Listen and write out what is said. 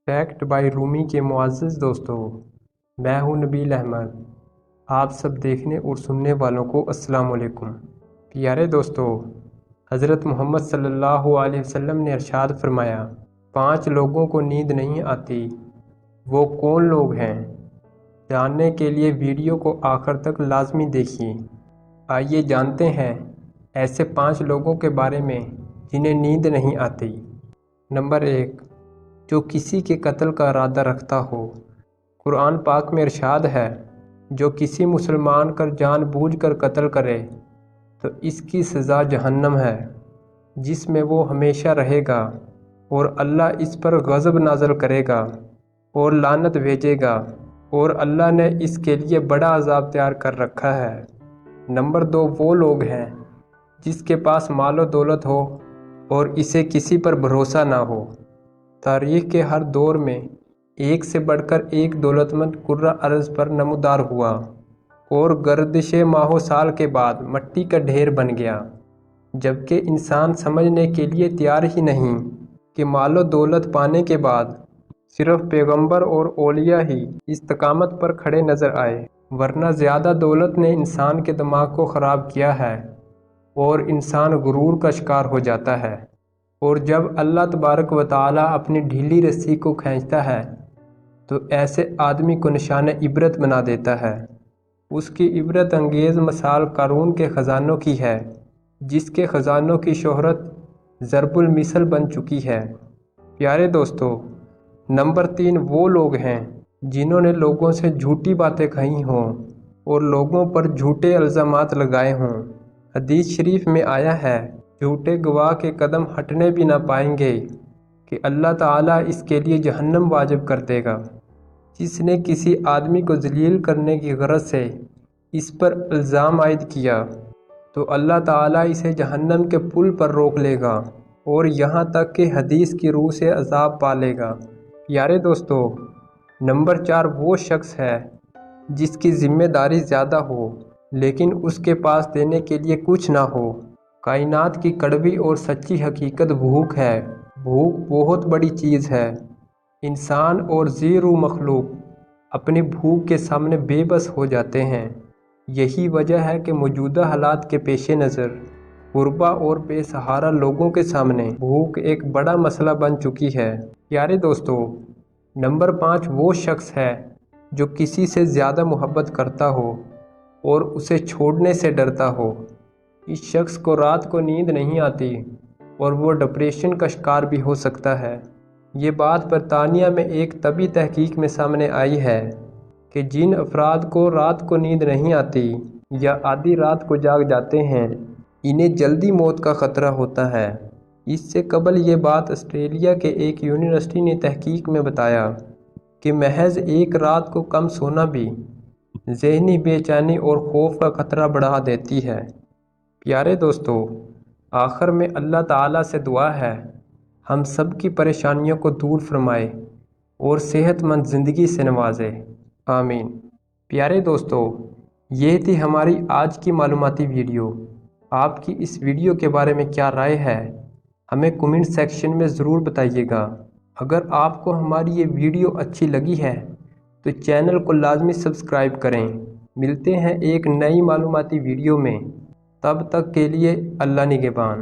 Fact by رومی کے معزز دوستوں، میں ہوں نبیل احمد۔ آپ سب دیکھنے اور سننے والوں کو السلام علیکم۔ پیارے دوستوں، حضرت محمد صلی اللہ علیہ وسلم نے ارشاد فرمایا، 5 لوگوں کو نیند نہیں آتی۔ وہ کون لوگ ہیں؟ جاننے کے لیے ویڈیو کو آخر تک لازمی دیکھیے۔ آئیے جانتے ہیں ایسے 5 لوگوں کے بارے میں جنہیں نیند نہیں آتی۔ نمبر 1، جو کسی کے قتل کا ارادہ رکھتا ہو۔ قرآن پاک میں ارشاد ہے، جو کسی مسلمان کا جان بوجھ کر قتل کرے تو اس کی سزا جہنم ہے، جس میں وہ ہمیشہ رہے گا، اور اللہ اس پر غضب نازل کرے گا اور لعنت بھیجے گا، اور اللہ نے اس کے لیے بڑا عذاب تیار کر رکھا ہے۔ نمبر 2، وہ لوگ ہیں جس کے پاس مال و دولت ہو اور اسے کسی پر بھروسہ نہ ہو۔ تاریخ کے ہر دور میں ایک سے بڑھ کر ایک دولت مند کرۂ ارض پر نمودار ہوا اور گردش ماہ و سال کے بعد مٹی کا ڈھیر بن گیا، جبکہ انسان سمجھنے کے لیے تیار ہی نہیں کہ مال و دولت پانے کے بعد صرف پیغمبر اور اولیاء ہی استقامت پر کھڑے نظر آئے، ورنہ زیادہ دولت نے انسان کے دماغ کو خراب کیا ہے اور انسان غرور کا شکار ہو جاتا ہے۔ اور جب اللہ تبارک و تعالیٰ اپنی ڈھیلی رسی کو کھینچتا ہے تو ایسے آدمی کو نشان عبرت بنا دیتا ہے۔ اس کی عبرت انگیز مثال قارون کے خزانوں کی ہے، جس کے خزانوں کی شہرت ضرب المثل بن چکی ہے۔ پیارے دوستو، نمبر 3، وہ لوگ ہیں جنہوں نے لوگوں سے جھوٹی باتیں کہی ہوں اور لوگوں پر جھوٹے الزامات لگائے ہوں۔ حدیث شریف میں آیا ہے، جھوٹے گواہ کے قدم ہٹنے بھی نہ پائیں گے کہ اللہ تعالیٰ اس کے لیے جہنم واجب کر دے گا۔ جس نے کسی آدمی کو ذلیل کرنے کی غرض سے اس پر الزام عائد کیا تو اللہ تعالیٰ اسے جہنم کے پل پر روک لے گا اور یہاں تک کہ حدیث کی روح سے عذاب پالے گا۔ پیارے دوستو، نمبر 4، وہ شخص ہے جس کی ذمہ داری زیادہ ہو لیکن اس کے پاس دینے کے لیے کچھ نہ ہو۔ کائنات کی کڑوی اور سچی حقیقت بھوک ہے۔ بھوک بہت بڑی چیز ہے۔ انسان اور ذی روح مخلوق اپنی بھوک کے سامنے بے بس ہو جاتے ہیں۔ یہی وجہ ہے کہ موجودہ حالات کے پیش نظر غربا اور بے سہارا لوگوں کے سامنے بھوک ایک بڑا مسئلہ بن چکی ہے۔ پیارے دوستو، نمبر 5، وہ شخص ہے جو کسی سے زیادہ محبت کرتا ہو اور اسے چھوڑنے سے ڈرتا ہو۔ اس شخص کو رات کو نیند نہیں آتی اور وہ ڈپریشن کا شکار بھی ہو سکتا ہے۔ یہ بات برطانیہ میں ایک طبی تحقیق میں سامنے آئی ہے کہ جن افراد کو رات کو نیند نہیں آتی یا آدھی رات کو جاگ جاتے ہیں، انہیں جلدی موت کا خطرہ ہوتا ہے۔ اس سے قبل یہ بات آسٹریلیا کے ایک یونیورسٹی نے تحقیق میں بتایا کہ محض ایک رات کو کم سونا بھی ذہنی بے چینی اور خوف کا خطرہ بڑھا دیتی ہے۔ پیارے دوستو، آخر میں اللہ تعالیٰ سے دعا ہے ہم سب کی پریشانیوں کو دور فرمائے اور صحت مند زندگی سے نوازے، آمین۔ پیارے دوستو، یہ تھی ہماری آج کی معلوماتی ویڈیو۔ آپ کی اس ویڈیو کے بارے میں کیا رائے ہے؟ ہمیں کمنٹ سیکشن میں ضرور بتائیے گا۔ اگر آپ کو ہماری یہ ویڈیو اچھی لگی ہے تو چینل کو لازمی سبسکرائب کریں۔ ملتے ہیں ایک نئی معلوماتی ویڈیو میں، تب تک کے لیے اللہ نگہبان۔